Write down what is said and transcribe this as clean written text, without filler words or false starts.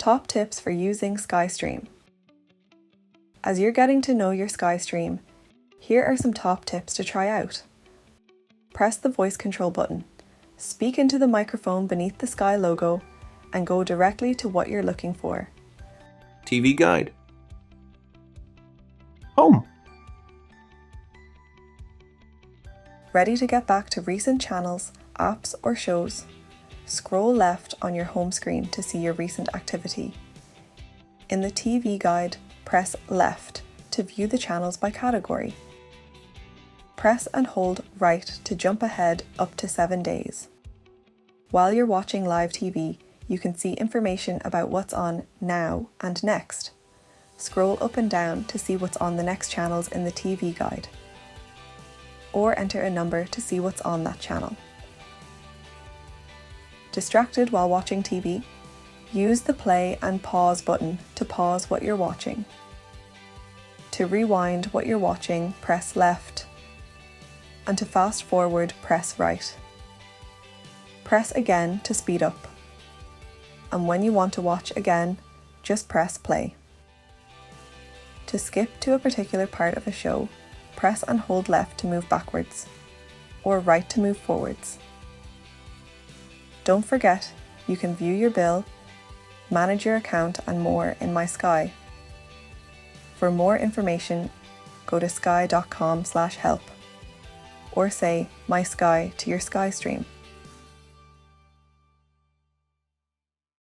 Top tips for using SkyStream. As you're getting to know your SkyStream, here are some top tips to try out. Press the voice control button, speak into the microphone beneath the Sky logo, and go directly to what you're looking for. TV guide. Home. Ready to get back to recent channels, apps or shows? Scroll left on your home screen to see your recent activity. In the TV guide, press left to view the channels by category. Press and hold right to jump ahead up to 7 days. While you're watching live TV, you can see information about what's on now and next. Scroll up and down to see what's on the next channels in the TV guide, or enter a number to see what's on that channel. Distracted while watching TV? Use the play and pause button to pause what you're watching. To rewind what you're watching, press left, and to fast forward, press right. Press again to speed up, and when you want to watch again, just press play. To skip to a particular part of a show, press and hold left to move backwards, or right to move forwards. Don't forget, you can view your bill, manage your account and more in My Sky. For more information, go to sky.com/help or say My Sky to your SkyStream.